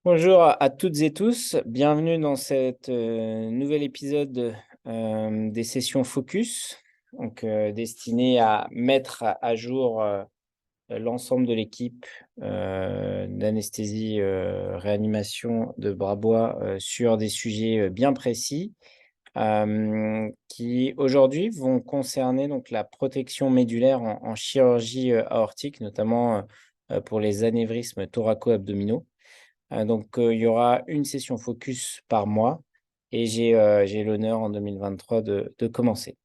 Bonjour à toutes et tous, bienvenue dans cet nouvel épisode des sessions Focus, destiné à mettre à jour l'ensemble de l'équipe d'anesthésie réanimation de Brabois sur des sujets bien précis qui aujourd'hui vont concerner donc, la protection médulaire en chirurgie aortique, notamment pour les anévrismes thoraco-abdominaux. Il y aura une session focus par mois et j'ai l'honneur en 2023 de commencer.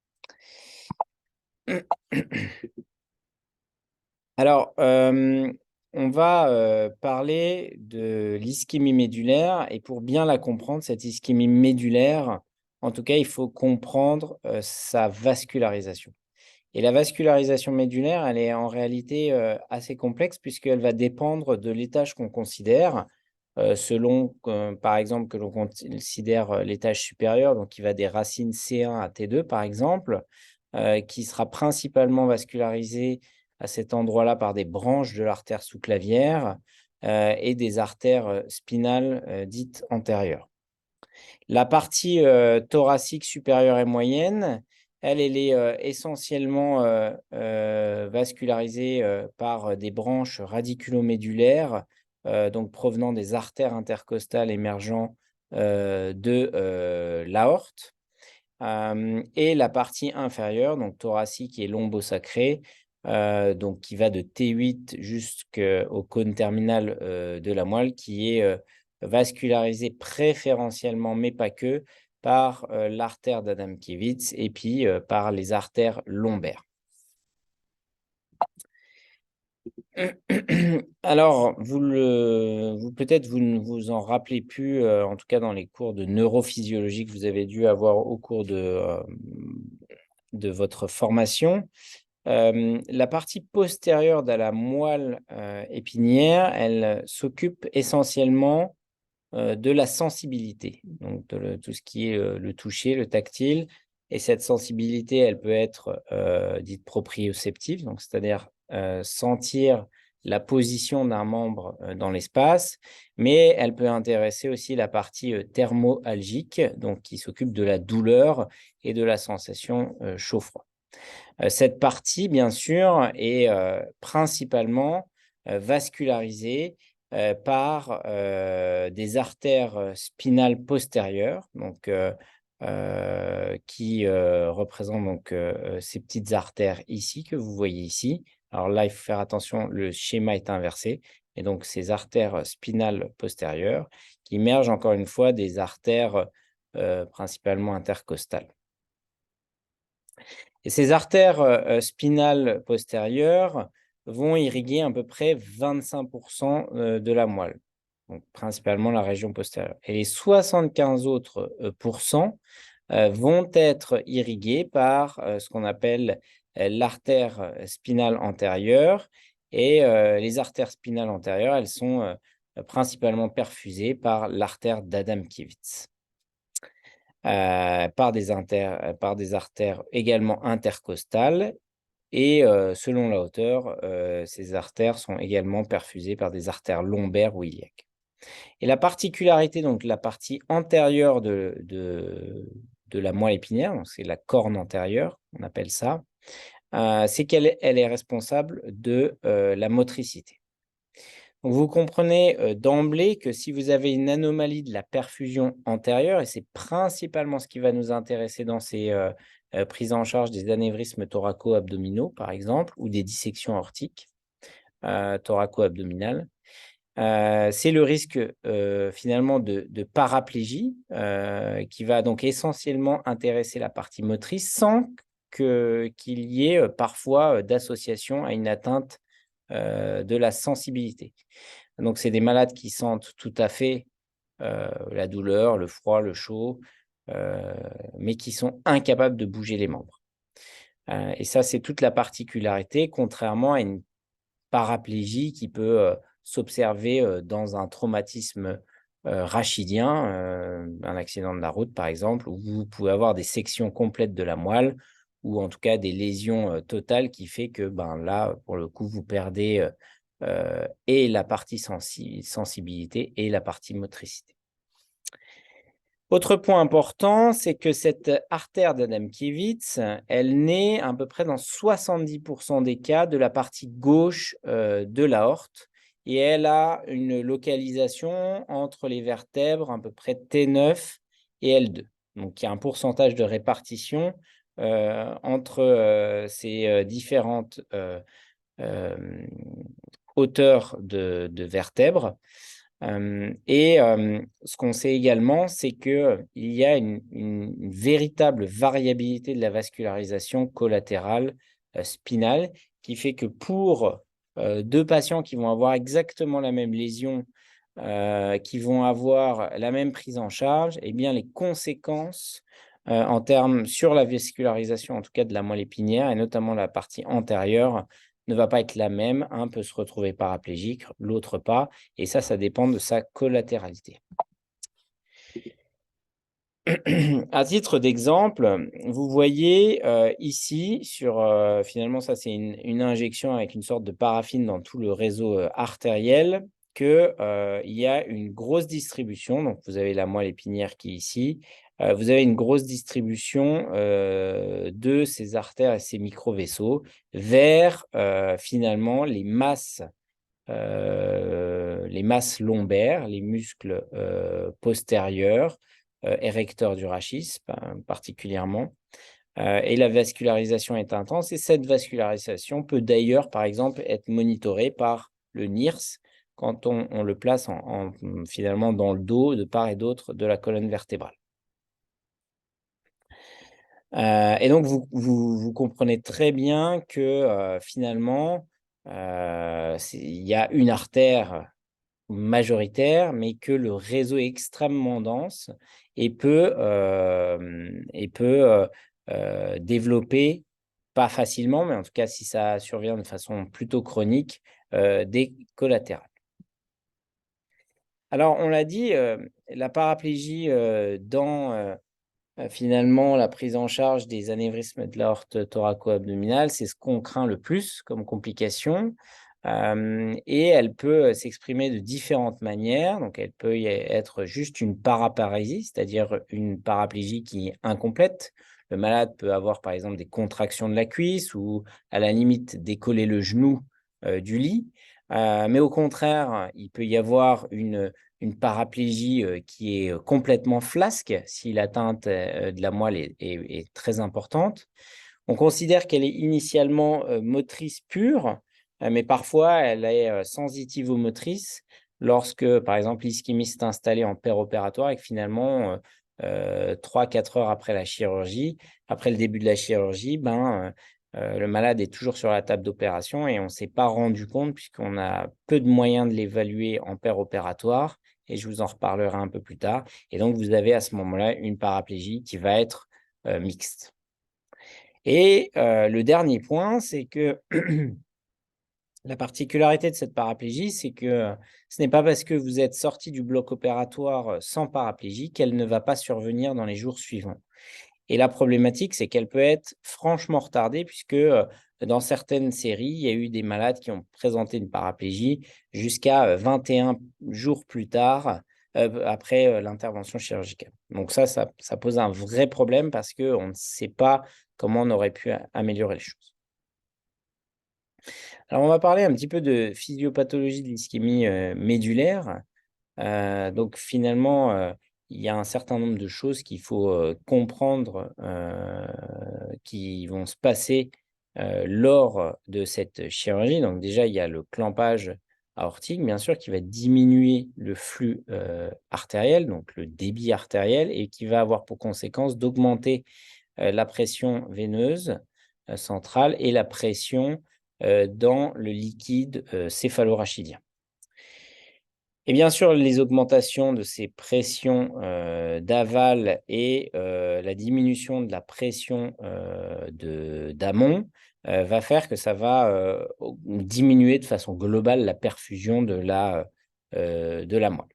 Alors, on va parler de l'ischémie médulaire et pour bien la comprendre, cette ischémie médulaire, en tout cas, il faut comprendre sa vascularisation. Et la vascularisation médulaire, elle est en réalité assez complexe puisqu'elle va dépendre de l'étage qu'on considère, selon, par exemple, que l'on considère l'étage supérieur, donc qui va des racines C1 à T2, par exemple, qui sera principalement vascularisé à cet endroit-là par des branches de l'artère sous-clavière et des artères spinales dites antérieures. La partie thoracique supérieure et moyenne, elle est essentiellement vascularisée par des branches radiculomédulaires, donc provenant des artères intercostales émergeant de l'aorte. Et la partie inférieure, donc thoracique et lombosacrée, donc qui va de T8 jusqu'au cône terminal de la moelle, qui est vascularisé préférentiellement, mais pas que, par l'artère d'Adamkiewicz et puis par les artères lombaires. Alors, peut-être vous ne vous en rappelez plus, en tout cas dans les cours de neurophysiologie que vous avez dû avoir au cours de votre formation. La partie postérieure de la moelle épinière, elle s'occupe essentiellement de la sensibilité, donc tout ce qui est le toucher, le tactile. Et cette sensibilité, elle peut être dite proprioceptive, donc c'est-à-dire sentir la position d'un membre dans l'espace, mais elle peut intéresser aussi la partie thermoalgique, donc qui s'occupe de la douleur et de la sensation chaud-froid. Cette partie, bien sûr, est principalement vascularisée par des artères spinales postérieures, qui représentent ces petites artères ici que vous voyez ici. Alors là, il faut faire attention, le schéma est inversé. Et donc, ces artères spinales postérieures qui émergent encore une fois des artères principalement intercostales. Et ces artères spinales postérieures vont irriguer à peu près 25% de la moelle, donc principalement la région postérieure. Et les 75 autres vont être irrigués par ce qu'on appelle l'artère spinale antérieure. Et les artères spinales antérieures, elles sont principalement perfusées par l'artère d'Adamkiewicz. Par des artères également intercostales et selon la hauteur, ces artères sont également perfusées par des artères lombaires ou iliaques. Et la particularité, donc la partie antérieure de la moelle épinière, c'est la corne antérieure, on appelle ça, c'est qu'elle est responsable de la motricité. Donc, vous comprenez d'emblée que si vous avez une anomalie de la perfusion antérieure, et c'est principalement ce qui va nous intéresser dans ces prises en charge des anévrismes thoraco-abdominaux, par exemple, ou des dissections aortiques thoraco-abdominales, c'est le risque finalement de paraplégie qui va donc essentiellement intéresser la partie motrice sans qu'il y ait parfois d'association à une atteinte de la sensibilité. Donc, c'est des malades qui sentent tout à fait la douleur, le froid, le chaud, mais qui sont incapables de bouger les membres. Et ça, c'est toute la particularité, contrairement à une paraplégie qui peut s'observer dans un traumatisme rachidien, un accident de la route, par exemple, où vous pouvez avoir des sections complètes de la moelle ou en tout cas des lésions totales qui fait que là, pour le coup, vous perdez et la partie sensibilité et la partie motricité. Autre point important, c'est que cette artère d'Adamkiewicz, elle naît à peu près dans 70% des cas de la partie gauche de l'aorte et elle a une localisation entre les vertèbres à peu près T9 et L2. Donc il y a un pourcentage de répartition entre ces différentes hauteurs de vertèbres. Ce qu'on sait également, c'est qu'il y a une véritable variabilité de la vascularisation collatérale spinale qui fait que pour deux patients qui vont avoir exactement la même lésion, qui vont avoir la même prise en charge, eh bien, les conséquences en termes sur la vascularisation, en tout cas de la moelle épinière, et notamment la partie antérieure, ne va pas être la même. Un peut se retrouver paraplégique, l'autre pas. Et ça dépend de sa collatéralité. À titre d'exemple, vous voyez ici, finalement, ça c'est une injection avec une sorte de paraffine dans tout le réseau artériel, qu'il y a une grosse distribution. Donc, vous avez la moelle épinière qui est ici. Vous avez une grosse distribution de ces artères et ces micro-vaisseaux vers finalement les masses lombaires, les muscles postérieurs, érecteurs du rachis particulièrement. Et la vascularisation est intense. Et cette vascularisation peut d'ailleurs, par exemple, être monitorée par le NIRS quand on le place finalement dans le dos de part et d'autre de la colonne vertébrale. Et donc, vous comprenez très bien que finalement, il y a une artère majoritaire, mais que le réseau est extrêmement dense et peut développer, pas facilement, mais en tout cas, si ça survient de façon plutôt chronique, des collatérales. Alors, on l'a dit, la paraplégie dans finalement la prise en charge des anévrismes de l'aorte thoraco-abdominale, c'est ce qu'on craint le plus comme complication. Et elle peut s'exprimer de différentes manières. Donc, elle peut être juste une paraparésie, c'est-à-dire une paraplégie qui est incomplète. Le malade peut avoir, par exemple, des contractions de la cuisse ou, à la limite, décoller le genou du lit. Mais au contraire, il peut y avoir une paraplégie qui est complètement flasque si l'atteinte de la moelle est très importante. On considère qu'elle est initialement motrice pure, mais parfois elle est sensitivo-motrice lorsque, par exemple, l'ischémie s'est installée en péropératoire et que finalement, 3-4 heures après la chirurgie, après le début de la chirurgie, le malade est toujours sur la table d'opération et on ne s'est pas rendu compte puisqu'on a peu de moyens de l'évaluer en péropératoire et je vous en reparlerai un peu plus tard. Et donc, vous avez à ce moment-là une paraplégie qui va être mixte. Et le dernier point, c'est que la particularité de cette paraplégie, c'est que ce n'est pas parce que vous êtes sorti du bloc opératoire sans paraplégie qu'elle ne va pas survenir dans les jours suivants. Et la problématique, c'est qu'elle peut être franchement retardée puisque dans certaines séries, il y a eu des malades qui ont présenté une paraplégie jusqu'à 21 jours plus tard, après l'intervention chirurgicale. Donc ça pose un vrai problème parce qu'on ne sait pas comment on aurait pu améliorer les choses. Alors, on va parler un petit peu de physiopathologie de l'ischémie médulaire. Donc finalement, il y a un certain nombre de choses qu'il faut comprendre qui vont se passer lors de cette chirurgie. Donc déjà, il y a le clampage aortique, bien sûr, qui va diminuer le flux artériel, donc le débit artériel, et qui va avoir pour conséquence d'augmenter la pression veineuse centrale et la pression dans le liquide céphalorachidien. Et bien sûr, les augmentations de ces pressions d'aval et la diminution de la pression d'amont va faire que ça va diminuer de façon globale la perfusion de la moelle.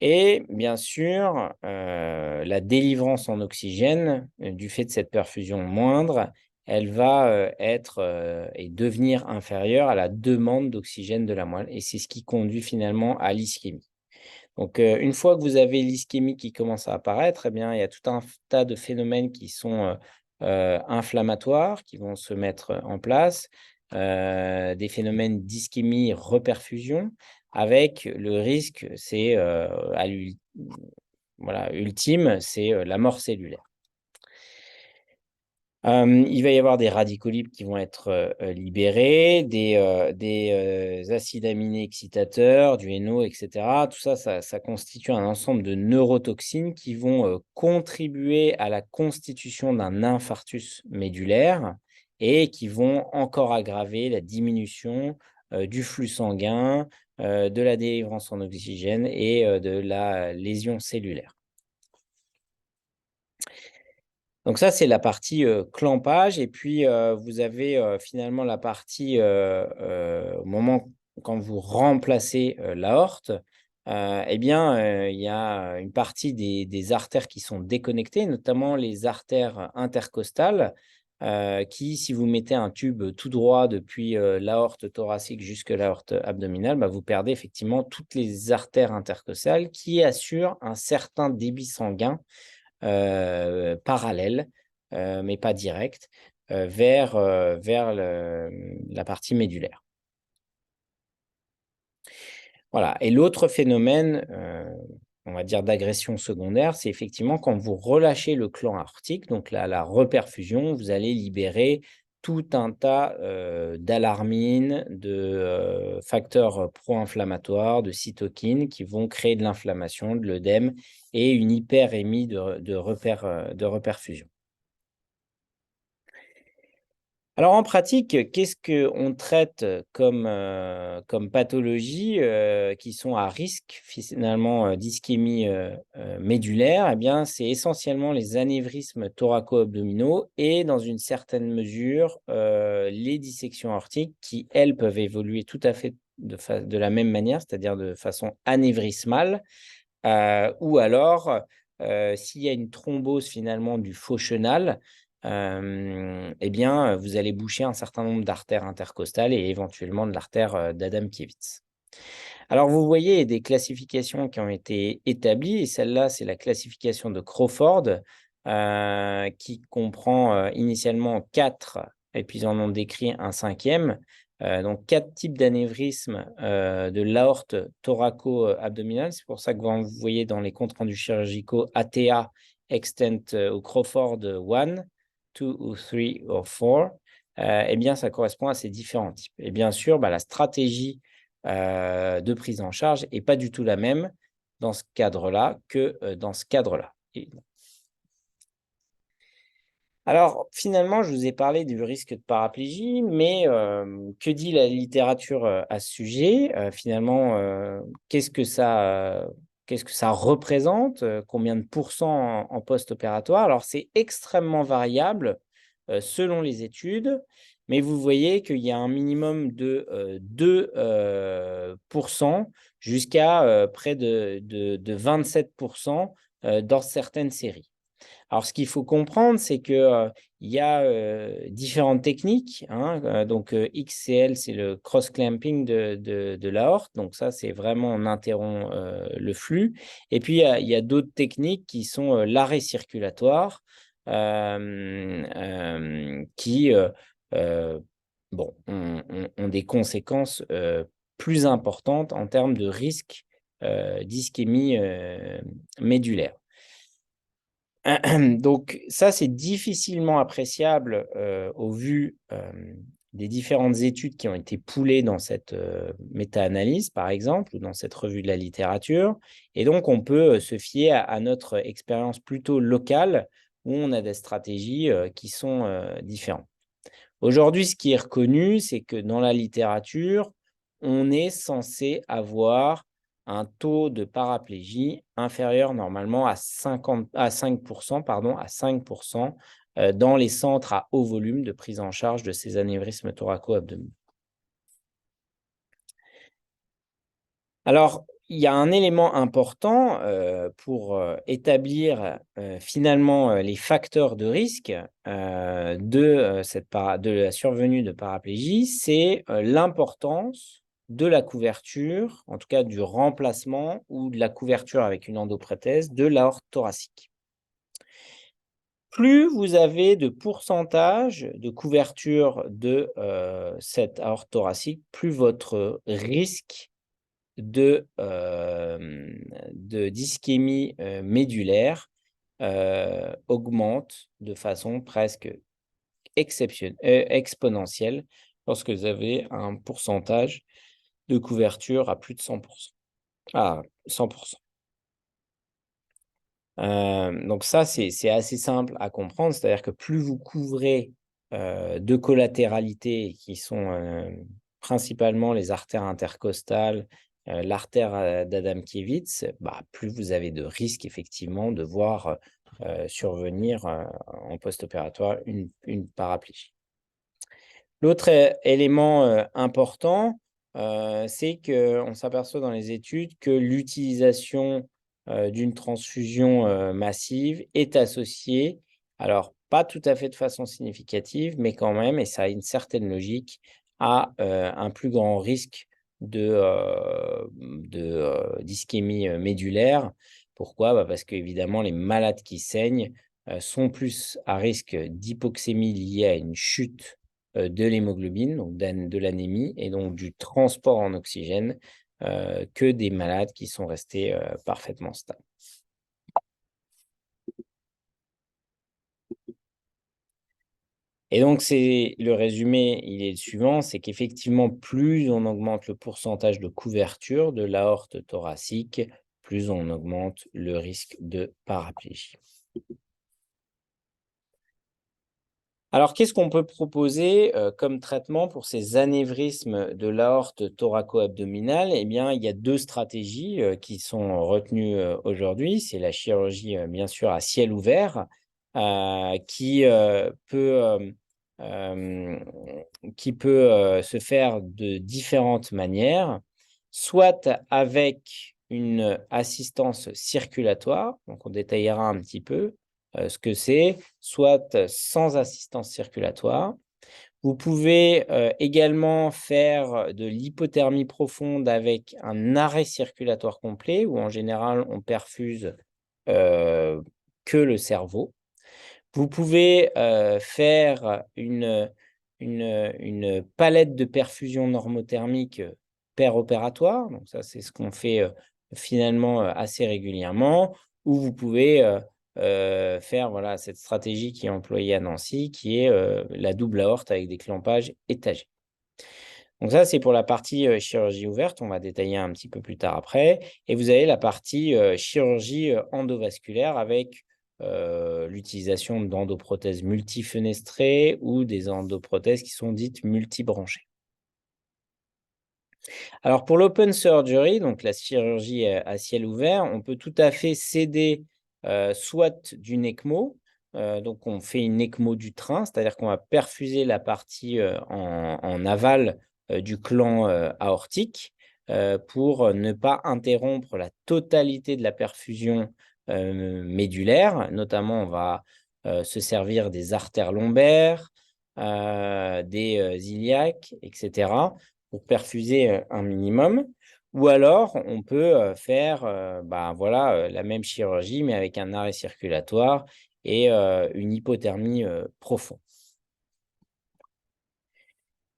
Et bien sûr, la délivrance en oxygène, du fait de cette perfusion moindre, elle va être et devenir inférieure à la demande d'oxygène de la moelle. Et c'est ce qui conduit finalement à l'ischémie. Donc, une fois que vous avez l'ischémie qui commence à apparaître, eh bien, il y a tout un tas de phénomènes qui sont inflammatoires, qui vont se mettre en place, des phénomènes d'ischémie reperfusion, avec le risque, c'est voilà, ultime, c'est la mort cellulaire. Il va y avoir des radicaux libres qui vont être libérés, des acides aminés excitateurs, du NO, et cetera. Tout ça, ça constitue un ensemble de neurotoxines qui vont contribuer à la constitution d'un infarctus médulaire et qui vont encore aggraver la diminution du flux sanguin, de la délivrance en oxygène et de la lésion cellulaire. Donc ça, c'est la partie clampage. Et puis, vous avez finalement la partie au moment quand vous remplacez l'aorte, eh bien, il y a une partie des artères qui sont déconnectées, notamment les artères intercostales, qui, si vous mettez un tube tout droit depuis l'aorte thoracique jusque l'aorte abdominale, bah, vous perdez effectivement toutes les artères intercostales qui assurent un certain débit sanguin parallèle, mais pas direct, vers la partie médulaire. Voilà. Et l'autre phénomène, on va dire d'agression secondaire, c'est effectivement quand vous relâchez le clan aortique, donc la reperfusion, vous allez libérer tout un tas d'alarmines, de facteurs pro-inflammatoires, de cytokines qui vont créer de l'inflammation, de l'œdème et une hyperémie de reperfusion. Alors en pratique, qu'est-ce qu'on traite comme pathologies qui sont à risque finalement d'ischémie médulaire? Eh bien, c'est essentiellement les anévrismes thoraco-abdominaux et dans une certaine mesure les dissections aortiques qui, elles, peuvent évoluer tout à fait de la même manière, c'est-à-dire de façon anévrismale, ou alors s'il y a une thrombose finalement du faux chenal, eh bien, vous allez boucher un certain nombre d'artères intercostales et éventuellement de l'artère d'Adam-Kiewicz. Alors, vous voyez des classifications qui ont été établies et celle-là, c'est la classification de Crawford qui comprend initialement 4, et puis ils en ont décrit un cinquième. Donc, 4 types d'anévrismes de l'aorte thoraco-abdominale. C'est pour ça que vous voyez dans les comptes rendus chirurgicaux ATA, Extent ou Crawford 1, 2 ou 3 ou 4. Eh bien, ça correspond à ces différents types. Et bien sûr, la stratégie de prise en charge n'est pas du tout la même dans ce cadre-là que dans ce cadre-là. Alors, finalement, je vous ai parlé du risque de paraplégie, mais que dit la littérature à ce sujet? Finalement, qu'est-ce que ça représente? Combien de pourcents en post-opératoire? Alors, c'est extrêmement variable selon les études, mais vous voyez qu'il y a un minimum de 2% jusqu'à près de 27% dans certaines séries. Alors, ce qu'il faut comprendre, c'est que il y a différentes techniques, hein, donc XCL, c'est le cross-clamping de l'aorte. Donc ça, c'est vraiment on interrompt le flux. Et puis, il y a d'autres techniques qui sont l'arrêt circulatoire, qui bon, ont des conséquences plus importantes en termes de risque d'ischémie médulaire. Donc ça, c'est difficilement appréciable au vu des différentes études qui ont été poolées dans cette méta-analyse, par exemple, ou dans cette revue de la littérature. Et donc, on peut se fier à notre expérience plutôt locale, où on a des stratégies qui sont différentes. Aujourd'hui, ce qui est reconnu, c'est que dans la littérature, on est censé avoir un taux de paraplégie inférieur normalement à 5%, pardon, à 5% dans les centres à haut volume de prise en charge de ces anévrismes thoraco-abdominaux. Alors, il y a un élément important pour établir finalement les facteurs de risque de la survenue de paraplégie, c'est l'importance de la couverture, en tout cas du remplacement ou de la couverture avec une endoprothèse de l'aorte thoracique. Plus vous avez de pourcentage de couverture de cette aorte thoracique, plus votre risque d'ischémie médulaire augmente de façon presque exponentielle lorsque vous avez un pourcentage de couverture à plus de 100%. À 100%. Donc ça, c'est assez simple à comprendre. C'est-à-dire que plus vous couvrez de collatéralités qui sont principalement les artères intercostales, l'artère d'Adamkiewicz, plus vous avez de risques effectivement de voir survenir en post-opératoire une paraplégie. L'autre élément important, c'est qu'on s'aperçoit dans les études que l'utilisation d'une transfusion massive est associée, alors pas tout à fait de façon significative, mais quand même, et ça a une certaine logique, à un plus grand risque d'ischémie médulaire. Pourquoi? Parce qu'évidemment, les malades qui saignent sont plus à risque d'hypoxémie liée à une chute de l'hémoglobine, donc de l'anémie, et donc du transport en oxygène, que des malades qui sont restés parfaitement stables. Et donc, c'est le résumé, il est le suivant, c'est qu'effectivement, plus on augmente le pourcentage de couverture de l'aorte thoracique, plus on augmente le risque de paraplégie. Alors, qu'est-ce qu'on peut proposer comme traitement pour ces anévrismes de l'aorte thoraco-abdominale? Eh bien, il y a 2 stratégies qui sont retenues aujourd'hui. C'est la chirurgie, bien sûr, à ciel ouvert, qui peut se faire de différentes manières, soit avec une assistance circulatoire, donc on détaillera un petit peu ce que c'est, soit sans assistance circulatoire. Vous pouvez également faire de l'hypothermie profonde avec un arrêt circulatoire complet, où en général on perfuse que le cerveau. Vous pouvez faire une palette de perfusion normothermique peropératoire. Donc ça, c'est ce qu'on fait finalement assez régulièrement. Ou vous pouvez faire voilà, cette stratégie qui est employée à Nancy, qui est la double aorte avec des clampages étagés. Donc ça, c'est pour la partie chirurgie ouverte. On va détailler un petit peu plus tard après. Et vous avez la partie chirurgie endovasculaire avec l'utilisation d'endoprothèses multifenestrées ou des endoprothèses qui sont dites multibranchées. Alors pour l'open surgery, donc la chirurgie à ciel ouvert, on peut tout à fait s'aider soit d'une ECMO, donc on fait une ECMO du train, c'est-à-dire qu'on va perfuser la partie en aval du clan aortique pour ne pas interrompre la totalité de la perfusion médulaire. Notamment, on va se servir des artères lombaires, des iliaques, etc., pour perfuser un minimum. Ou alors, on peut faire voilà, la même chirurgie, mais avec un arrêt circulatoire et une hypothermie profonde.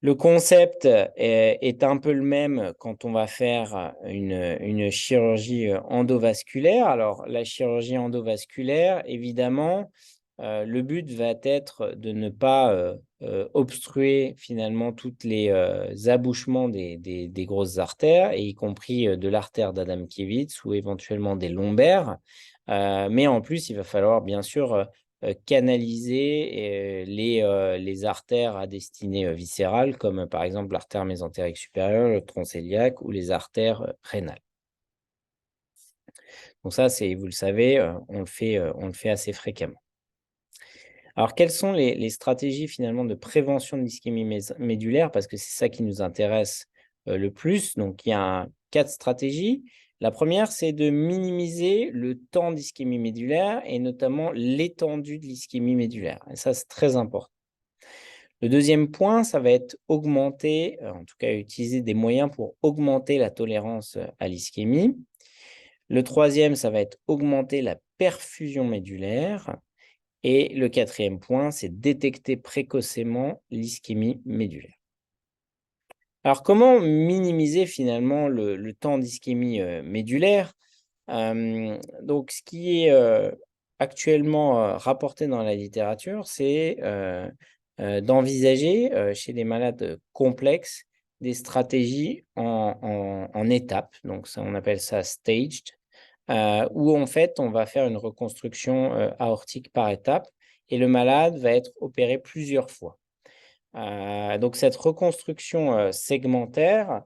Le concept est un peu le même quand on va faire une chirurgie endovasculaire. Alors, la chirurgie endovasculaire, évidemment, le but va être de ne pas obstruer finalement toutes les abouchements des grosses artères, et y compris de l'artère d'Adamkiewicz ou éventuellement des lombaires. Mais en plus, il va falloir bien sûr canaliser les artères à destinée viscérale, comme par exemple l'artère mésentérique supérieure, le tronc cœliaque ou les artères rénales. Donc ça, vous le savez, on le fait assez fréquemment. Alors, quelles sont les stratégies finalement de prévention de l'ischémie médulaire? Parce que c'est ça qui nous intéresse le plus. Donc, il y a 4 stratégies. La première, c'est de minimiser le temps d'ischémie médulaire et notamment l'étendue de l'ischémie médulaire. Et ça, c'est très important. Le deuxième point, ça va être augmenter, en tout cas utiliser des moyens pour augmenter la tolérance à l'ischémie. Le troisième, ça va être augmenter la perfusion médulaire. Et le quatrième point, c'est détecter précocement l'ischémie médulaire. Alors, comment minimiser finalement le temps d'ischémie médulaire? Donc, ce qui est actuellement rapporté dans la littérature, c'est d'envisager chez les malades complexes des stratégies en étapes. Donc, ça, on appelle ça staged, où en fait, on va faire une reconstruction aortique par étape et le malade va être opéré plusieurs fois. Donc, cette reconstruction segmentaire,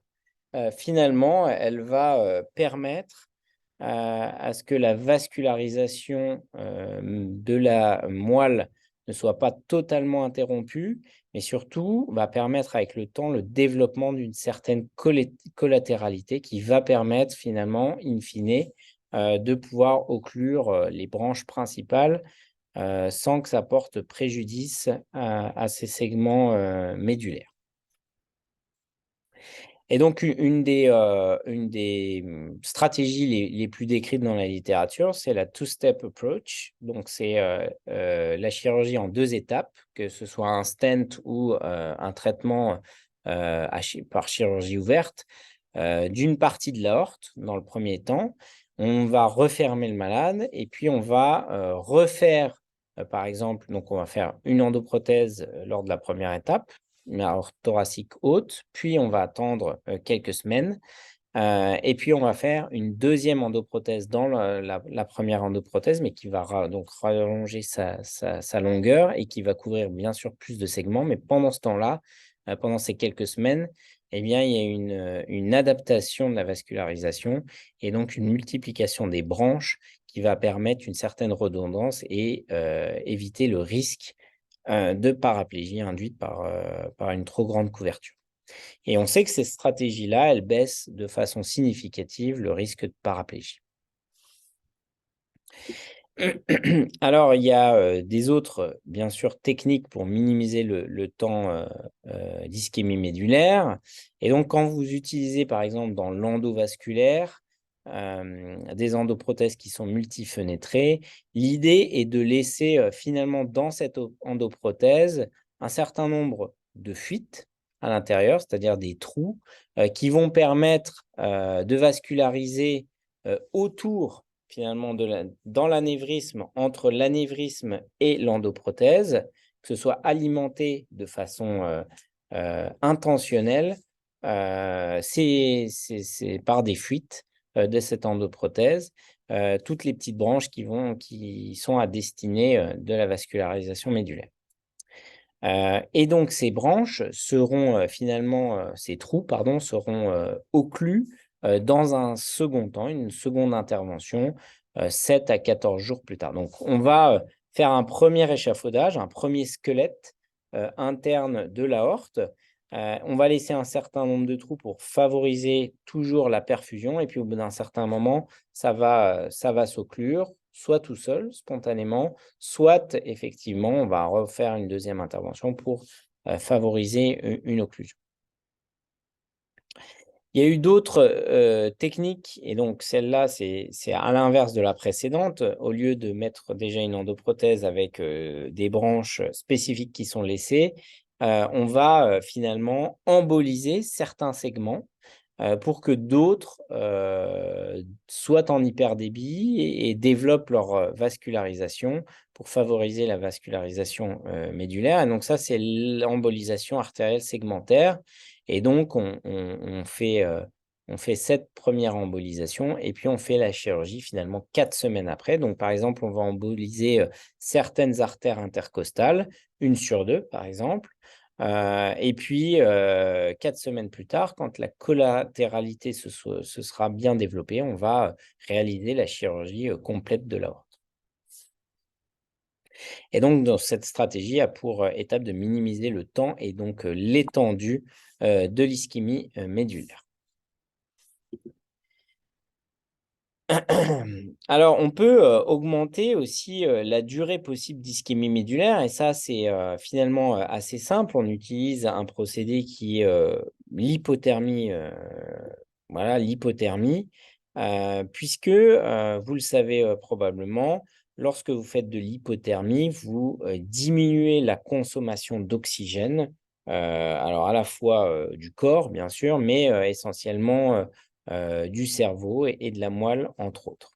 finalement, elle va permettre à ce que la vascularisation de la moelle ne soit pas totalement interrompue, mais surtout va permettre avec le temps le développement d'une certaine collatéralité qui va permettre finalement, in fine, de pouvoir occlure les branches principales sans que ça porte préjudice à ces segments médulaires. Et donc, une des stratégies les plus décrites dans la littérature, c'est la two-step approach. Donc, c'est la chirurgie en 2 étapes, que ce soit un stent ou un traitement par chirurgie ouverte d'une partie de l'aorte dans le premier temps. On va refermer le malade et puis on va refaire, par exemple, donc on va faire une endoprothèse lors de la première étape, une aorte thoracique haute, puis on va attendre quelques semaines et puis on va faire une deuxième endoprothèse dans la première endoprothèse, mais qui va donc rallonger sa longueur et qui va couvrir bien sûr plus de segments. Mais pendant ce temps-là, pendant ces quelques semaines, eh bien, il y a une adaptation de la vascularisation et donc une multiplication des branches qui va permettre une certaine redondance et éviter le risque de paraplégie induite par une trop grande couverture. Et on sait que ces stratégies-là, elles baissent de façon significative le risque de paraplégie. Alors, il y a des autres, bien sûr, techniques pour minimiser le temps d'ischémie médulaire. Et donc, quand vous utilisez, par exemple, dans l'endovasculaire, des endoprothèses qui sont multifenêtrées, l'idée est de laisser finalement dans cette endoprothèse un certain nombre de fuites à l'intérieur, c'est-à-dire des trous qui vont permettre de vasculariser autour finalement dans l'anévrisme, entre l'anévrisme et l'endoprothèse, que ce soit alimenté de façon intentionnelle, c'est par des fuites de cette endoprothèse, toutes les petites branches qui sont à destinée de la vascularisation médulaire. Et donc ces branches seront finalement, ces trous, pardon, seront occlus dans un second temps, une seconde intervention, 7 à 14 jours plus tard. Donc on va faire un premier échafaudage, un premier squelette interne de l'aorte. On va laisser un certain nombre de trous pour favoriser toujours la perfusion et puis au bout d'un certain moment, ça va s'occlure, soit tout seul, spontanément, soit effectivement, on va refaire une deuxième intervention pour favoriser une occlusion. Il y a eu d'autres techniques et donc celle-là, c'est à l'inverse de la précédente. Au lieu de mettre déjà une endoprothèse avec des branches spécifiques qui sont laissées, on va finalement emboliser certains segments pour que d'autres soient en hyperdébit et développent leur vascularisation pour favoriser la vascularisation médulaire. Et donc ça, c'est l'embolisation artérielle segmentaire. Et donc, on fait cette première embolisation et puis on fait la chirurgie finalement 4 semaines après. Donc, par exemple, on va emboliser certaines artères intercostales, 1 sur 2, par exemple. Et puis, 4 semaines plus tard, quand la collatéralité se sera bien développée, on va réaliser la chirurgie complète de l'aorte. Et donc, dans cette stratégie a pour étape de minimiser le temps et donc l'étendue de l'ischémie médulaire. Alors, on peut, augmenter aussi, la durée possible d'ischémie médulaire et ça, c'est, finalement, assez simple. On utilise un procédé qui est, l'hypothermie, voilà, l'hypothermie, puisque, vous le savez, probablement, lorsque vous faites de l'hypothermie, vous, diminuez la consommation d'oxygène, alors à la fois, du corps, bien sûr, mais, essentiellement, du cerveau et de la moelle, entre autres.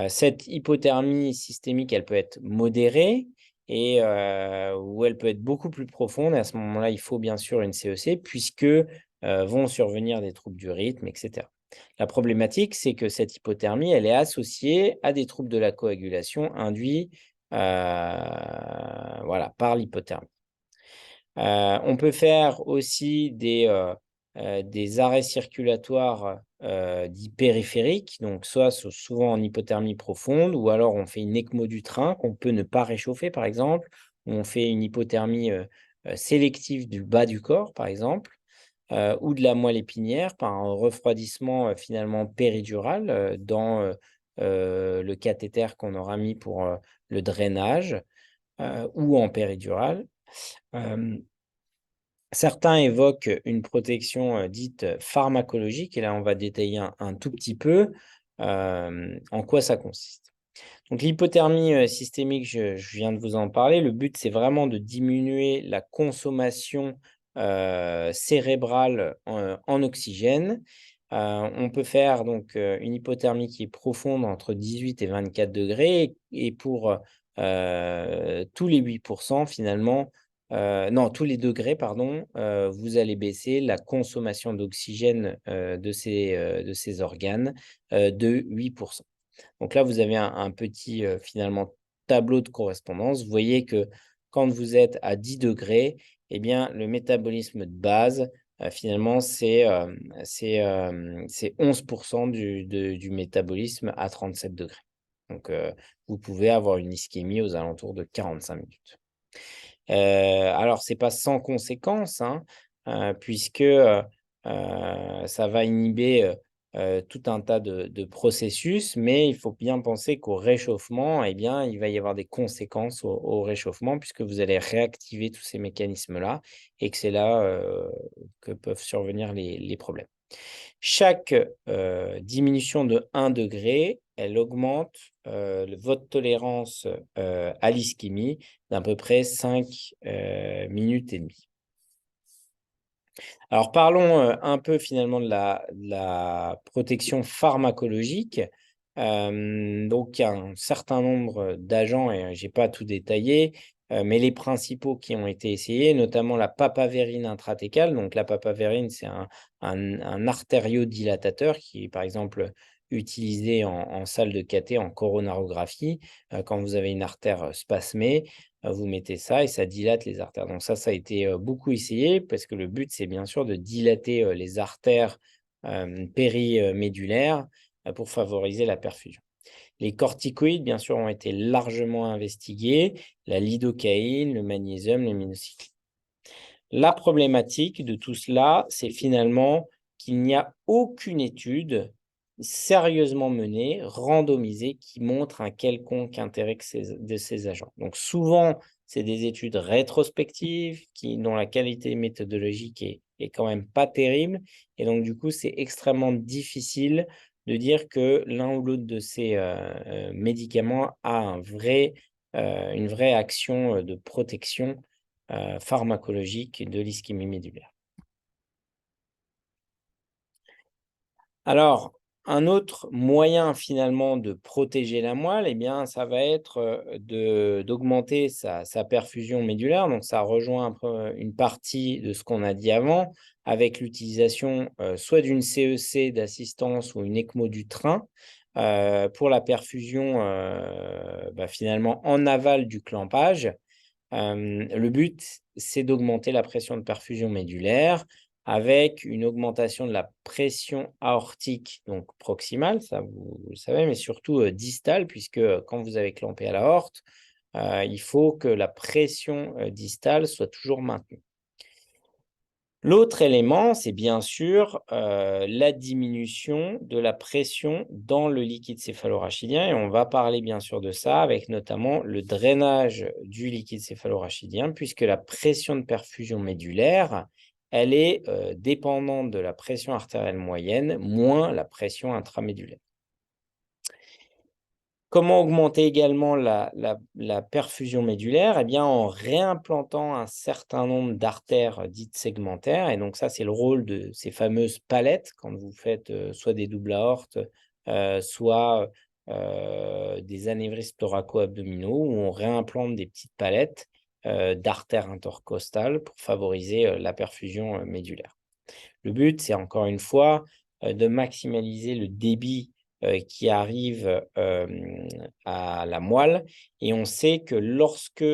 Cette hypothermie systémique, elle peut être modérée et ou elle peut être beaucoup plus profonde et à ce moment-là, il faut bien sûr une CEC puisque, vont survenir des troubles du rythme et cetera. La problématique, c'est que cette hypothermie, elle est associée à des troubles de la coagulation induits, voilà, par l'hypothermie. On peut faire aussi des arrêts circulatoires, dits périphériques, donc soit souvent en hypothermie profonde ou alors on fait une ECMO du train qu'on peut ne pas réchauffer par exemple, ou on fait une hypothermie, sélective du bas du corps par exemple, ou de la moelle épinière par un refroidissement, finalement péridural, dans, le cathéter qu'on aura mis pour, le drainage, ou en péridurale. Hem Certains évoquent une protection, dite, pharmacologique et là, on va détailler un tout petit peu, en quoi ça consiste. Donc l'hypothermie, systémique, je viens de vous en parler. Le but, c'est vraiment de diminuer la consommation, cérébrale en oxygène. On peut faire donc, une hypothermie qui est profonde entre 18 et 24 degrés et pour, tous les 8 finalement, non, tous les degrés pardon, vous allez baisser la consommation d'oxygène, de ces organes, de 8. Donc là, vous avez un petit, finalement, tableau de correspondance. Vous voyez que quand vous êtes à 10 degrés, eh bien, le métabolisme de base, finalement, c'est 11 du métabolisme à 37 degrés. Donc, vous pouvez avoir une ischémie aux alentours de 45 minutes. Alors c'est pas sans conséquence, hein, puisque, ça va inhiber, tout un tas de processus, mais il faut bien penser qu'au réchauffement, eh bien, il va y avoir des conséquences au réchauffement puisque vous allez réactiver tous ces mécanismes-là et que c'est là, que peuvent survenir les problèmes. Chaque, diminution de 1 degré, elle augmente, votre tolérance, à l'ischémie d'à peu près 5 minutes et demie. Alors parlons, un peu finalement de la protection pharmacologique. Donc il y a un certain nombre d'agents et j'ai pas tout détaillé, mais les principaux qui ont été essayés, notamment la papavérine intrathecale. Donc la papavérine, c'est un artériodilatateur qui est par exemple utilisé en salle de cathé, en coronarographie. Quand vous avez une artère, spasmée, vous mettez ça et ça dilate les artères. Donc ça a été, beaucoup essayé parce que le but, c'est bien sûr de dilater, les artères, périmédulaires, pour favoriser la perfusion. Les corticoïdes, bien sûr, ont été largement investigués, la lidocaïne, le magnésium, le minocycline. La problématique de tout cela, c'est finalement qu'il n'y a aucune étude sérieusement menée, randomisée, qui montre un quelconque intérêt de ces agents. Donc souvent, c'est des études rétrospectives dont la qualité méthodologique est quand même pas terrible. Et donc du coup, c'est extrêmement difficile de dire que l'un ou l'autre de ces médicaments a une vraie action de protection pharmacologique de l'ischémie médulaire. Alors, un autre moyen finalement de protéger la moelle, eh bien, ça va être, d'augmenter sa perfusion médulaire. Donc ça rejoint un peu une partie de ce qu'on a dit avant, avec l'utilisation, soit d'une CEC d'assistance ou une ECMO du train, pour la perfusion, finalement en aval du clampage. Le but, c'est d'augmenter la pression de perfusion médulaire avec une augmentation de la pression aortique, donc proximale, ça vous le savez, mais surtout, distale puisque, quand vous avez clampé à l'aorte, il faut que la pression, distale soit toujours maintenue. L'autre élément, c'est bien sûr la diminution de la pression dans le liquide céphalorachidien. Et on va parler bien sûr de ça avec notamment le drainage du liquide céphalorachidien, puisque la pression de perfusion médulaire, elle est dépendante de la pression artérielle moyenne, moins la pression intramédulaire. Comment augmenter également la perfusion médulaire? Eh bien, en réimplantant un certain nombre d'artères dites segmentaires. Et donc ça, c'est le rôle de ces fameuses palettes quand vous faites soit des doubles aortes, soit des anévrismes thoraco-abdominaux, où on réimplante des petites palettes d'artères intercostales pour favoriser la perfusion médulaire. Le but, c'est encore une fois de maximaliser le débit qui arrive à la moelle. Et on sait que lorsque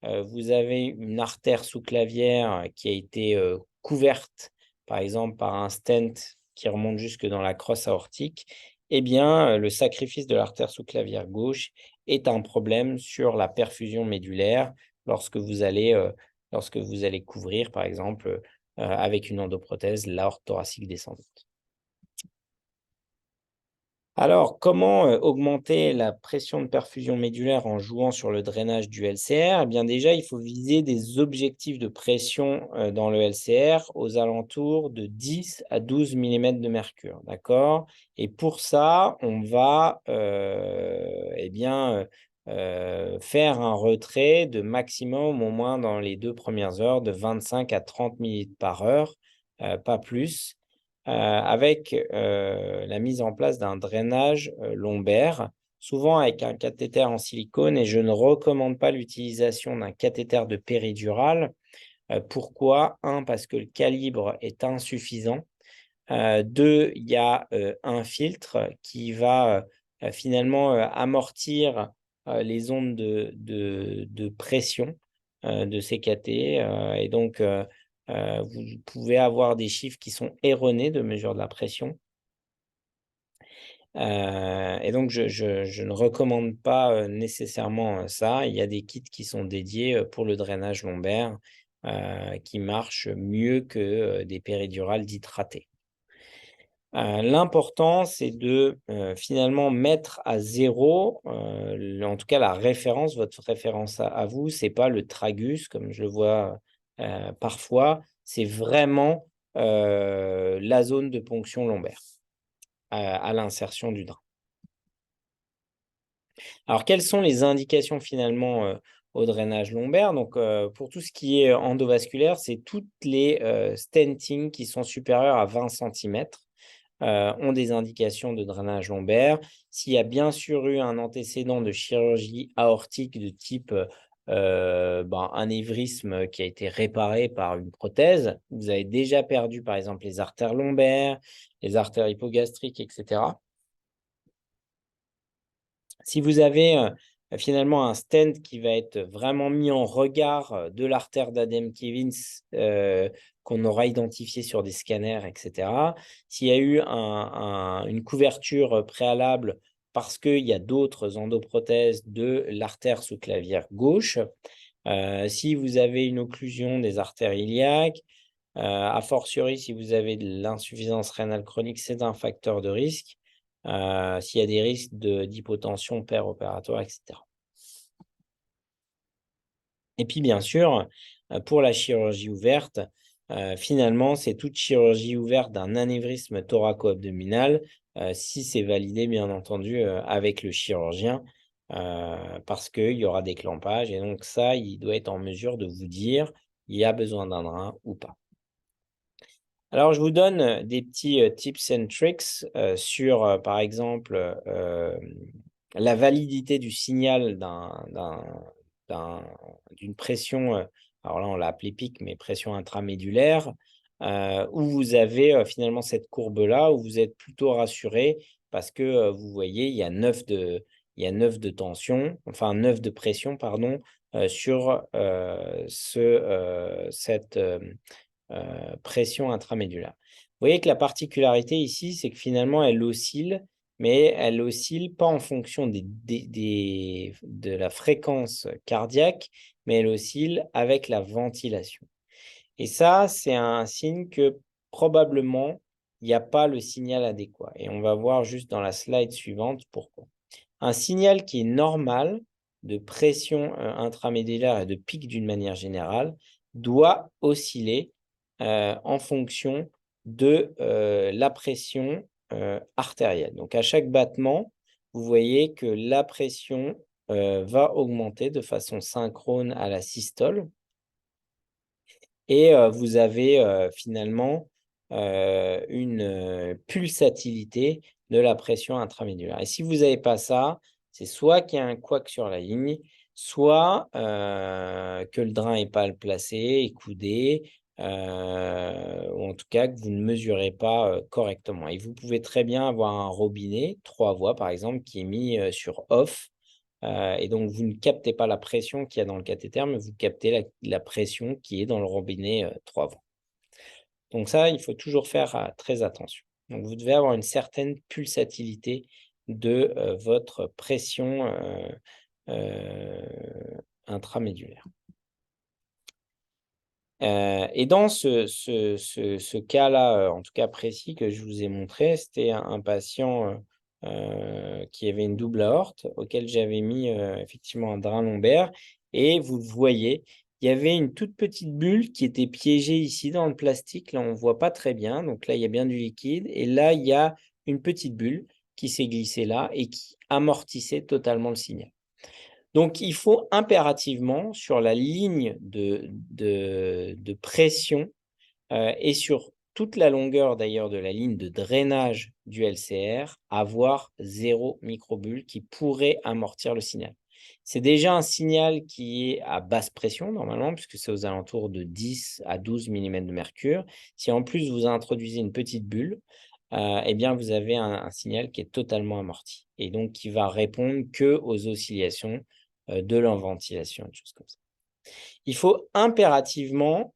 vous avez une artère sous-clavière qui a été couverte, par exemple par un stent qui remonte jusque dans la crosse aortique, eh bien, le sacrifice de l'artère sous-clavière gauche est un problème sur la perfusion médulaire lorsque vous allez couvrir, par exemple, avec une endoprothèse, l'aorte thoracique descendante. Alors, comment augmenter la pression de perfusion médulaire en jouant sur le drainage du LCR? Eh bien déjà, il faut viser des objectifs de pression dans le LCR aux alentours de 10 à 12 mm de mercure, d'accord? Et pour ça, on va faire un retrait de maximum, au moins dans les 2 premières heures, de 25 à 30 ml par heure, pas plus. Avec la mise en place d'un drainage lombaire, souvent avec un cathéter en silicone, et je ne recommande pas l'utilisation d'un cathéter de péridurale. Pourquoi? Un, parce que le calibre est insuffisant. Deux, il y a un filtre qui va finalement amortir les ondes de pression de ces cathéters. Et donc, vous pouvez avoir des chiffres qui sont erronés de mesure de la pression. Et donc, je ne recommande pas nécessairement ça. Il y a des kits qui sont dédiés pour le drainage lombaire qui marchent mieux que des péridurales dites ratées. L'important, c'est de finalement mettre à 0, en tout cas la référence, votre référence à vous, c'est pas le tragus comme je le vois parfois, c'est vraiment la zone de ponction lombaire à l'insertion du drain. Alors, quelles sont les indications finalement au drainage lombaire? Donc, pour tout ce qui est endovasculaire, c'est toutes les stentings qui sont supérieures à 20 centimètres. Ont des indications de drainage lombaire. S'il y a bien sûr eu un antécédent de chirurgie aortique de type anévrisme qui a été réparé par une prothèse, vous avez déjà perdu par exemple les artères lombaires, les artères hypogastriques, etc. Si vous avez finalement un stent qui va être vraiment mis en regard de l'artère d'Adam-Kevins qu'on aura identifié sur des scanners, etc. S'il y a eu une couverture préalable parce qu'il y a d'autres endoprothèses de l'artère sous-clavière gauche, si vous avez une occlusion des artères iliaques, a fortiori si vous avez de l'insuffisance rénale chronique, c'est un facteur de risque. S'il y a des risques d'hypotension péropératoire, etc. Et puis, bien sûr, pour la chirurgie ouverte, finalement, c'est toute chirurgie ouverte d'un anévrisme thoraco-abdominal, si c'est validé, bien entendu, avec le chirurgien, parce qu'il y aura des clampages. Et donc ça, il doit être en mesure de vous dire, il y a besoin d'un drain ou pas. Alors, je vous donne des petits tips and tricks sur, par exemple, la validité du signal d'une pression, alors là, on l'a appelé pic, mais pression intramédulaire, où vous avez finalement cette courbe-là, où vous êtes plutôt rassuré parce que vous voyez, il y a 9 de tension, enfin 9 de pression, pardon, sur cette pression intramédulaire. Vous voyez que la particularité ici, c'est que finalement, elle oscille, mais elle oscille pas en fonction de la fréquence cardiaque, mais elle oscille avec la ventilation. Et ça, c'est un signe que probablement, il n'y a pas le signal adéquat. Et on va voir juste dans la slide suivante pourquoi. Un signal qui est normal de pression intramédullaire et de pic d'une manière générale doit osciller en fonction de la pression artérielle. Donc, à chaque battement, vous voyez que la pression va augmenter de façon synchrone à la systole. Et vous avez finalement une pulsatilité de la pression intramédullaire. Et si vous n'avez pas ça, c'est soit qu'il y a un couac sur la ligne, soit que le drain n'est pas placé, écoudé, ou en tout cas que vous ne mesurez pas correctement. Et vous pouvez très bien avoir un robinet, 3 voies par exemple, qui est mis sur off. Et donc, vous ne captez pas la pression qu'il y a dans le cathéter, mais vous captez la pression qui est dans le robinet 3 voies. Donc ça, il faut toujours faire très attention. Donc, vous devez avoir une certaine pulsatilité de votre pression intramédullaire. Et dans ce cas-là, en tout cas précis que je vous ai montré, c'était un patient qui avait une double aorte, auquel j'avais mis effectivement un drain lombaire. Et vous le voyez, il y avait une toute petite bulle qui était piégée ici dans le plastique. Là, on ne voit pas très bien. Donc là, il y a bien du liquide. Et là, il y a une petite bulle qui s'est glissée là et qui amortissait totalement le signal. Donc, il faut impérativement, sur la ligne de pression et sur toute la longueur d'ailleurs de la ligne de drainage du LCR, avoir 0 microbulle qui pourrait amortir le signal. C'est déjà un signal qui est à basse pression normalement, puisque c'est aux alentours de 10 à 12 mm de mercure. Si en plus vous introduisez une petite bulle, eh bien vous avez un signal qui est totalement amorti et donc qui va répondre que aux oscillations de l'enventilation, une chose comme ça. Il faut impérativement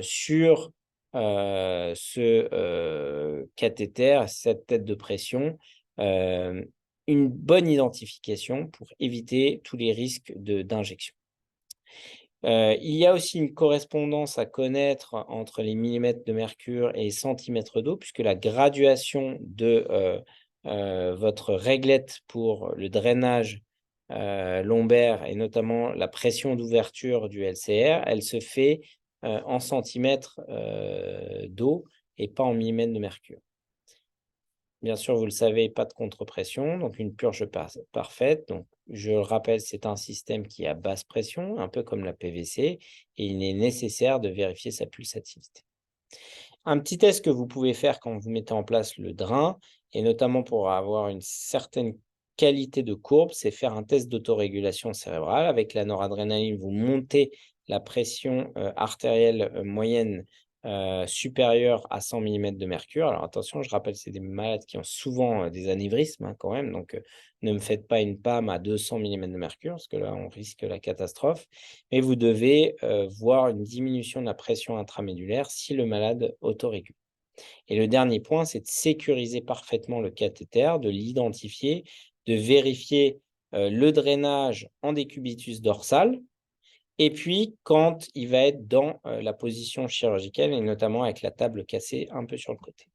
sur ce cathéter, cette tête de pression, une bonne identification pour éviter tous les risques d'injection. Il y a aussi une correspondance à connaître entre les millimètres de mercure et les centimètres d'eau, puisque la graduation de votre réglette pour le drainage lombaire et notamment la pression d'ouverture du LCR, elle se fait en centimètres d'eau et pas en millimètres de mercure. Bien sûr, vous le savez, pas de contre-pression, donc une purge parfaite. Donc, je le rappelle, c'est un système qui est à basse pression, un peu comme la PVC, et il est nécessaire de vérifier sa pulsatilité. Un petit test que vous pouvez faire quand vous mettez en place le drain, et notamment pour avoir une certaine qualité de courbe, c'est faire un test d'autorégulation cérébrale. Avec la noradrénaline, vous montez la pression artérielle moyenne supérieure à 100 mm de mercure. Alors attention, je rappelle, c'est des malades qui ont souvent des anévrismes hein, quand même, donc ne me faites pas une PAM à 200 mm de mercure, parce que là, on risque la catastrophe. Mais vous devez voir une diminution de la pression intramédullaire si le malade autorégule. Et le dernier point, c'est de sécuriser parfaitement le cathéter, de l'identifier, de vérifier le drainage en décubitus dorsal, et puis quand il va être dans la position chirurgicale, et notamment avec la table cassée un peu sur le côté.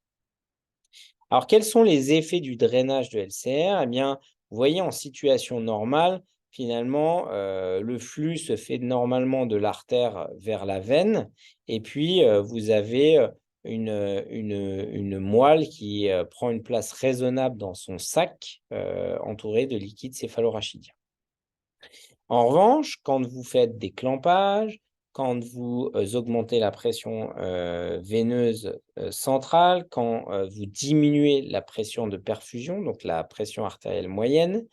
Alors, quels sont les effets du drainage de LCR? Eh bien, vous voyez, en situation normale, finalement, le flux se fait normalement de l'artère vers la veine. Et puis, vous avez une moelle qui prend une place raisonnable dans son sac, entouré de liquide céphalorachidien. En revanche, quand vous faites des clampages, quand vous augmentez la pression veineuse centrale, quand vous diminuez la pression de perfusion, donc la pression artérielle moyenne,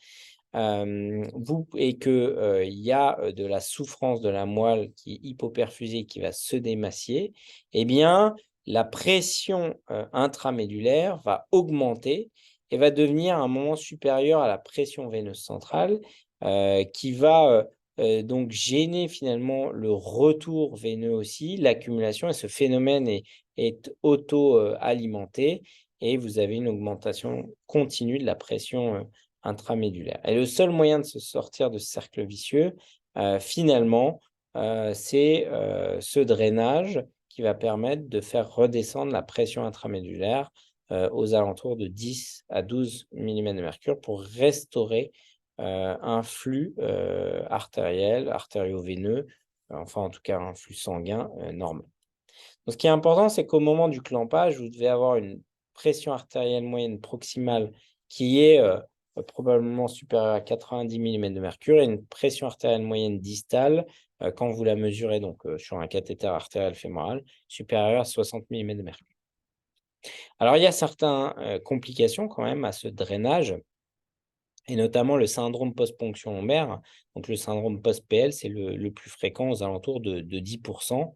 et qu'il y a de la souffrance de la moelle qui est hypoperfusée, qui va se démacier, eh bien, la pression intramédullaire va augmenter et va devenir à un moment supérieur à la pression veineuse centrale, qui va donc gêner finalement le retour veineux aussi, l'accumulation, et ce phénomène est auto-alimenté, et vous avez une augmentation continue de la pression intramédullaire. Et le seul moyen de se sortir de ce cercle vicieux, finalement, c'est ce drainage qui va permettre de faire redescendre la pression intramédulaire aux alentours de 10 à 12 mm de mercure pour restaurer un flux artériel, artério-veineux, enfin en tout cas un flux sanguin normal. Donc, ce qui est important, c'est qu'au moment du clampage, vous devez avoir une pression artérielle moyenne proximale qui est probablement supérieure à 90 mm de mercure et une pression artérielle moyenne distale, quand vous la mesurez donc, sur un cathéter artériel fémoral, supérieure à 60 mm de mercure. Alors, il y a certaines complications quand même à ce drainage, et notamment le syndrome post-ponction lombaire. Donc le syndrome post-PL, c'est le plus fréquent aux alentours de 10%,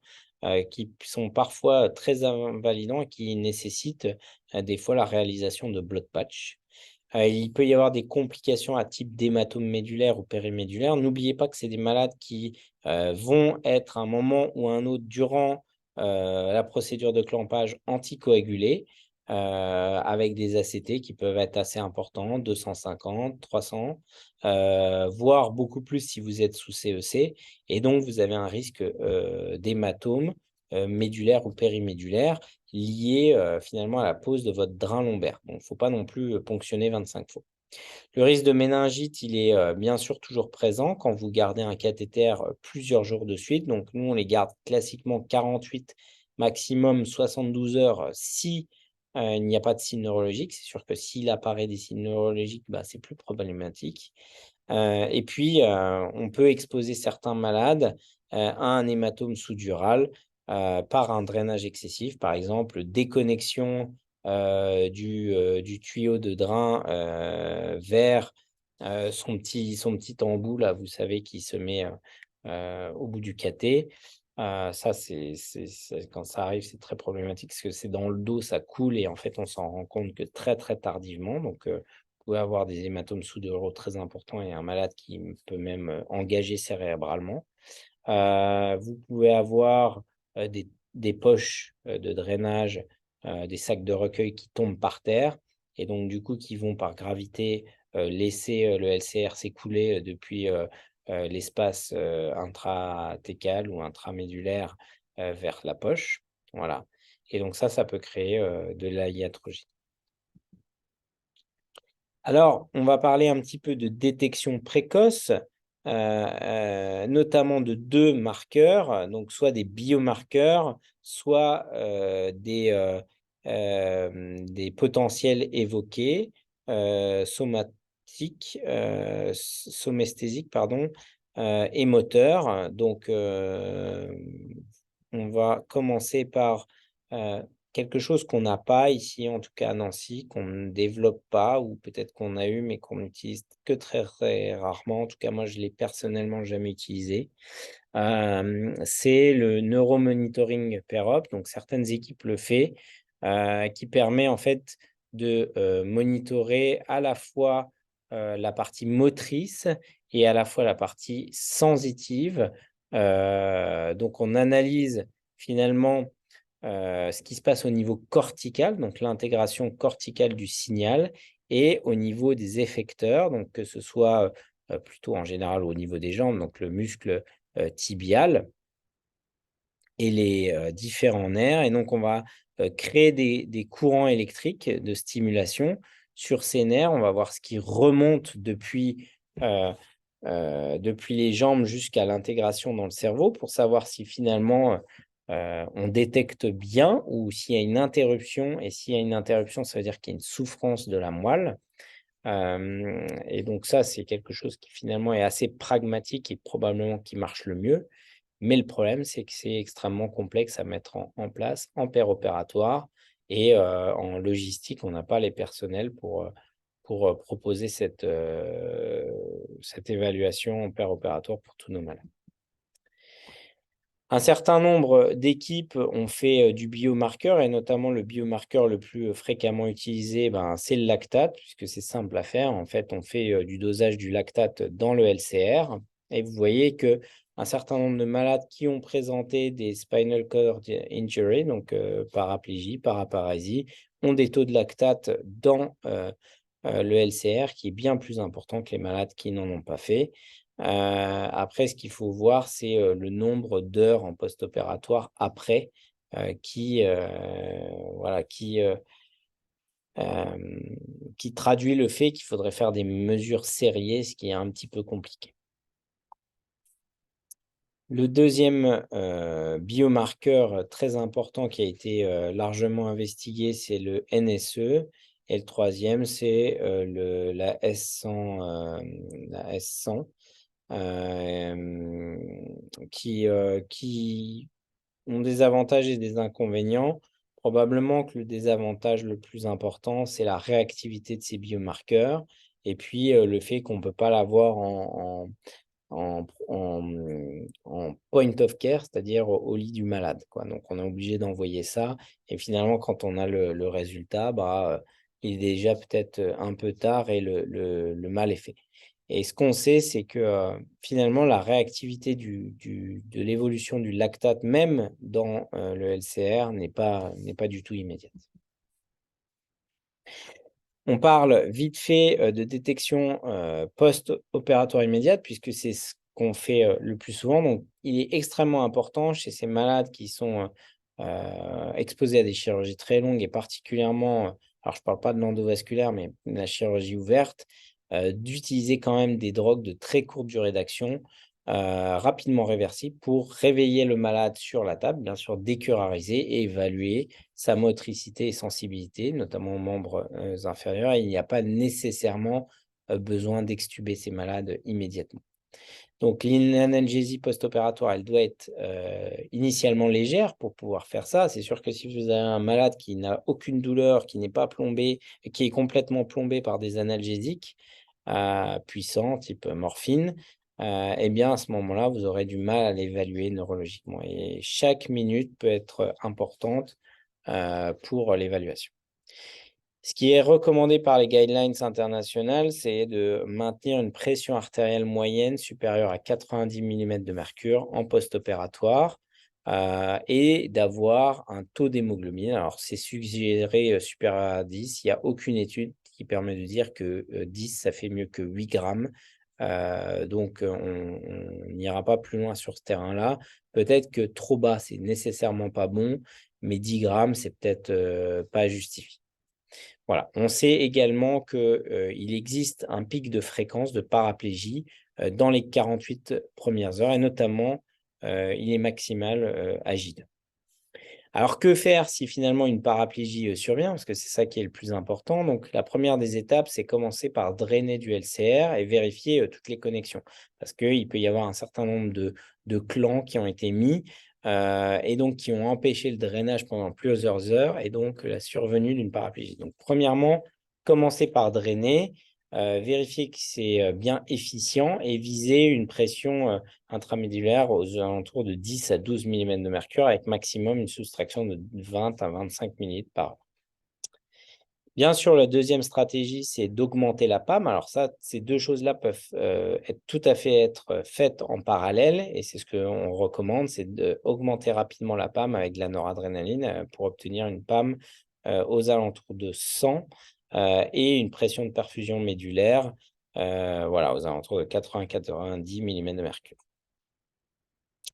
qui sont parfois très invalidants et qui nécessitent des fois la réalisation de blood patch. Il peut y avoir des complications à type d'hématome médulaire ou périmédulaire. N'oubliez pas que c'est des malades qui vont être à un moment ou à un autre durant la procédure de clampage anticoagulés, avec des ACT qui peuvent être assez importants, 250, 300, voire beaucoup plus si vous êtes sous CEC. Et donc, vous avez un risque d'hématome médulaire ou périmédulaire lié finalement à la pose de votre drain lombaire. Donc, il ne faut pas non plus ponctionner 25 fois. Le risque de méningite, il est bien sûr toujours présent quand vous gardez un cathéter plusieurs jours de suite. Donc, nous, on les garde classiquement 48, maximum 72 heures si il n'y a pas de signes neurologiques. C'est sûr que s'il apparaît des signes neurologiques, bah, c'est plus problématique. Et puis, on peut exposer certains malades à un hématome sous-dural par un drainage excessif, par exemple déconnexion du tuyau de drain vers son petit embout, là, vous savez, qui se met au bout du cathé. Ça, quand ça arrive, c'est très problématique parce que c'est dans le dos, ça coule et en fait, on s'en rend compte que très, très tardivement. Donc, vous pouvez avoir des hématomes sous-duraux très importants et un malade qui peut même engager cérébralement. Vous pouvez avoir des poches de drainage, des sacs de recueil qui tombent par terre et donc du coup qui vont par gravité laisser le LCR s'écouler depuis l'espace intratécal ou intramédulaire vers la poche. Voilà. Et donc ça peut créer de la iatrogène. Alors, on va parler un petit peu de détection précoce, notamment de 2 marqueurs, donc soit des biomarqueurs, soit des potentiels évoqués, somatiques, somesthésiques, pardon, et moteurs. Donc, on va commencer par quelque chose qu'on n'a pas ici, en tout cas à Nancy, qu'on ne développe pas ou peut-être qu'on a eu, mais qu'on n'utilise que très, très rarement. En tout cas, moi, je l'ai personnellement jamais utilisé. C'est le neuromonitoring pair-up. Donc, certaines équipes le font, qui permet en fait de monitorer à la fois la partie motrice et à la fois la partie sensitive. Donc, on analyse finalement ce qui se passe au niveau cortical, donc l'intégration corticale du signal, et au niveau des effecteurs, donc que ce soit plutôt en général au niveau des jambes, donc le muscle tibial et les différents nerfs. Et donc, on va créer des courants électriques de stimulation sur ces nerfs. On va voir ce qui remonte depuis les jambes jusqu'à l'intégration dans le cerveau pour savoir si finalement on détecte bien ou s'il y a une interruption. Et s'il y a une interruption, ça veut dire qu'il y a une souffrance de la moelle. Et donc ça, c'est quelque chose qui finalement est assez pragmatique et probablement qui marche le mieux. Mais le problème, c'est que c'est extrêmement complexe à mettre en place en pair-opératoire et en logistique, on n'a pas les personnels pour proposer cette évaluation en pair-opératoire pour tous nos malades. Un certain nombre d'équipes ont fait du biomarqueur et notamment le biomarqueur le plus fréquemment utilisé, ben, c'est le lactate puisque c'est simple à faire. En fait, on fait du dosage du lactate dans le LCR et vous voyez que un certain nombre de malades qui ont présenté des spinal cord injury, donc paraplégie, paraparésie, ont des taux de lactate dans le LCR qui est bien plus important que les malades qui n'en ont pas fait. Après, ce qu'il faut voir, c'est le nombre d'heures en post-opératoire après voilà, qui traduit le fait qu'il faudrait faire des mesures sériées, ce qui est un petit peu compliqué. Le deuxième biomarqueur très important qui a été largement investigué, c'est le NSE. Et le troisième, c'est la S100, qui ont des avantages et des inconvénients. Probablement que le désavantage le plus important, c'est la réactivité de ces biomarqueurs et puis le fait qu'on ne peut pas l'avoir en point of care, c'est-à-dire au lit du malade, quoi. Donc, on est obligé d'envoyer ça. Et finalement, quand on a le résultat, il est déjà peut-être un peu tard et le mal est fait. Et ce qu'on sait, c'est que finalement, la réactivité de l'évolution du lactate, même dans le LCR, n'est pas du tout immédiate. On parle vite fait de détection post-opératoire immédiate, puisque c'est ce qu'on fait le plus souvent. Donc, il est extrêmement important chez ces malades qui sont exposés à des chirurgies très longues et particulièrement, alors je ne parle pas de l'endovasculaire, mais de la chirurgie ouverte, d'utiliser quand même des drogues de très courte durée d'action, rapidement réversibles pour réveiller le malade sur la table, bien sûr décurariser et évaluer sa motricité et sensibilité, notamment aux membres inférieurs. Et il n'y a pas nécessairement besoin d'extuber ces malades immédiatement. Donc, l'analgésie post-opératoire, elle doit être initialement légère pour pouvoir faire ça. C'est sûr que si vous avez un malade qui n'a aucune douleur, qui n'est pas plombé, qui est complètement plombé par des analgésiques puissants, type morphine, eh bien, à ce moment-là, vous aurez du mal à l'évaluer neurologiquement. Et chaque minute peut être importante pour l'évaluation. Ce qui est recommandé par les guidelines internationales, c'est de maintenir une pression artérielle moyenne supérieure à 90 mm de mercure en post-opératoire et d'avoir un taux d'hémoglobine. Alors, c'est suggéré supérieur à 10. Il n'y a aucune étude qui permet de dire que 10, ça fait mieux que 8 grammes. Donc, on n'ira pas plus loin sur ce terrain-là. Peut-être que trop bas, c'est nécessairement pas bon, mais 10 grammes, c'est peut-être pas justifié. Voilà. On sait également qu'il existe un pic de fréquence de paraplégie dans les 48 premières heures et notamment, il est maximal agile. Alors, que faire si finalement une paraplégie survient? Parce que c'est ça qui est le plus important. Donc, la première des étapes, c'est commencer par drainer du LCR et vérifier toutes les connexions. Parce qu'il peut y avoir un certain nombre de clans qui ont été mis et donc qui ont empêché le drainage pendant plusieurs heures et donc la survenue d'une paraplégie. Donc, premièrement, commencer par drainer, vérifier que c'est bien efficient et viser une pression intramédulaire aux alentours de 10 à 12 mm de mercure avec maximum une soustraction de 20 à 25 ml par heure. Bien sûr, la deuxième stratégie, c'est d'augmenter la PAM. Alors ça, ces deux choses-là peuvent tout à fait être faites en parallèle et c'est ce qu'on recommande, c'est d'augmenter rapidement la PAM avec de la noradrénaline pour obtenir une PAM aux alentours de 100 et une pression de perfusion médulaire voilà, aux alentours de 80-90 mm de mercure.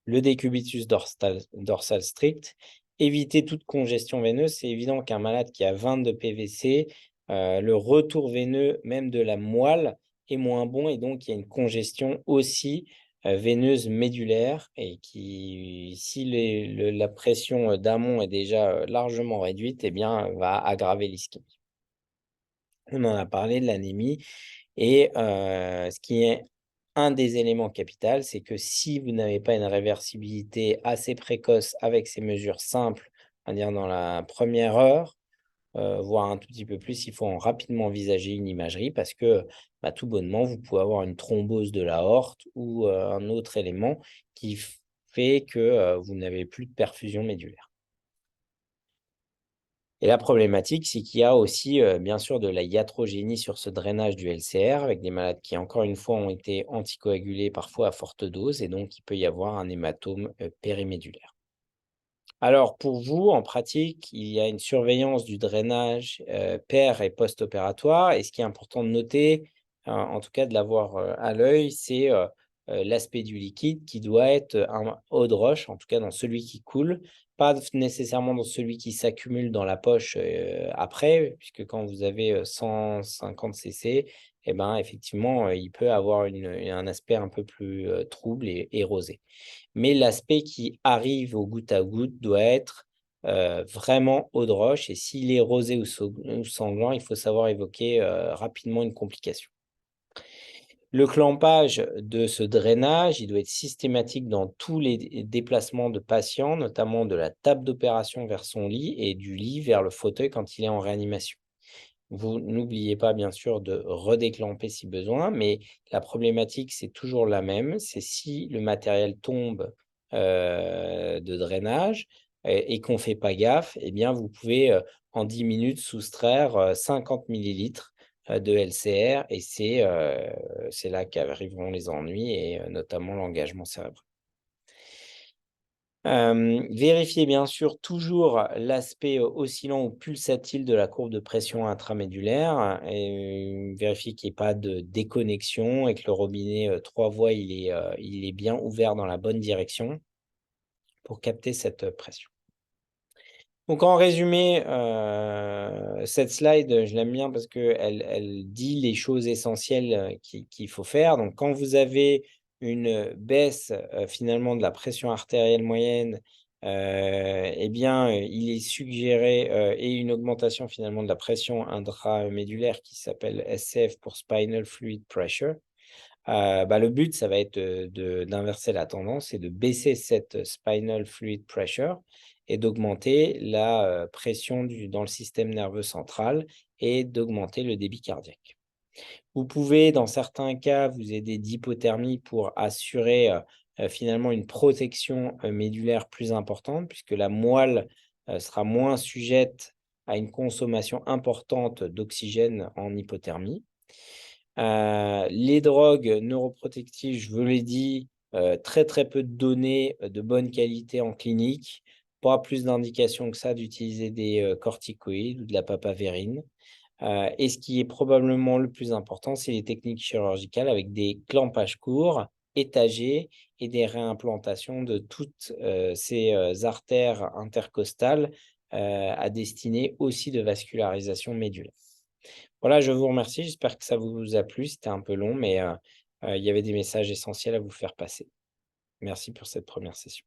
Le décubitus dorsal strict, éviter toute congestion veineuse. C'est évident qu'un malade qui a 20 de PVC, le retour veineux, même de la moelle, est moins bon et donc il y a une congestion aussi veineuse médulaire et qui, si la pression d'amont est déjà largement réduite, eh bien, va aggraver l'ischémie. On en a parlé de l'anémie et ce qui est un des éléments capitaux, c'est que si vous n'avez pas une réversibilité assez précoce avec ces mesures simples, on va dire dans la première heure, voire un tout petit peu plus, il faut rapidement envisager une imagerie parce que tout bonnement, vous pouvez avoir une thrombose de l'aorte ou un autre élément qui fait que vous n'avez plus de perfusion médulaire. Et la problématique, c'est qu'il y a aussi, bien sûr, de la iatrogénie sur ce drainage du LCR avec des malades qui, encore une fois, ont été anticoagulés, parfois à forte dose, et donc il peut y avoir un hématome périmédulaire. Alors, pour vous, en pratique, il y a une surveillance du drainage per et post-opératoire, et ce qui est important de noter, en tout cas de l'avoir à l'œil, c'est l'aspect du liquide qui doit être un eau de roche, en tout cas dans celui qui coule, pas nécessairement dans celui qui s'accumule dans la poche, après, puisque quand vous avez, 150 cc et ben, effectivement, il peut avoir un aspect un peu plus, trouble et rosé. Mais l'aspect qui arrive au goutte à goutte doit être, vraiment eau de roche et s'il est rosé ou sanglant, il faut savoir évoquer, rapidement une complication. Le clampage de ce drainage, il doit être systématique dans tous les déplacements de patients, notamment de la table d'opération vers son lit et du lit vers le fauteuil quand il est en réanimation. Vous n'oubliez pas bien sûr de redéclamper si besoin, mais la problématique, c'est toujours la même, c'est si le matériel tombe, de drainage et qu'on ne fait pas gaffe, eh bien vous pouvez, en 10 minutes soustraire, 50 millilitres, de LCR et c'est là qu'arriveront les ennuis et notamment l'engagement cérébral. Vérifiez bien sûr toujours l'aspect, oscillant ou pulsatile de la courbe de pression intramédulaire et vérifiez qu'il n'y ait pas de déconnexion et que le robinet, 3 voies, il est bien ouvert dans la bonne direction pour capter cette, pression. Donc en résumé, cette slide, je l'aime bien parce qu'elle dit les choses essentielles, qu'il faut faire. Donc quand vous avez une, baisse, finalement de la pression artérielle moyenne, et bien, il est suggéré, et une augmentation finalement de la pression intramédulaire qui s'appelle SCF pour Spinal Fluid Pressure. Bah, le but, ça va être, d'inverser la tendance et de baisser cette, spinal fluid pressure et d'augmenter la, pression dans le système nerveux central et d'augmenter le débit cardiaque. Vous pouvez, dans certains cas, vous aider d'hypothermie pour assurer, finalement une protection, médulaire plus importante puisque la moelle, sera moins sujette à une consommation importante d'oxygène en hypothermie. Les drogues neuroprotectives, je vous l'ai dit, très, très peu de données, de bonne qualité en clinique. Pas plus d'indications que ça d'utiliser des, corticoïdes ou de la papavérine. Et ce qui est probablement le plus important, c'est les techniques chirurgicales avec des clampages courts, étagés et des réimplantations de toutes, ces, artères intercostales, à destinée aussi de vascularisation médulaire. Voilà, je vous remercie, j'espère que ça vous a plu. C'était un peu long, mais il y avait des messages essentiels à vous faire passer. Merci pour cette première session.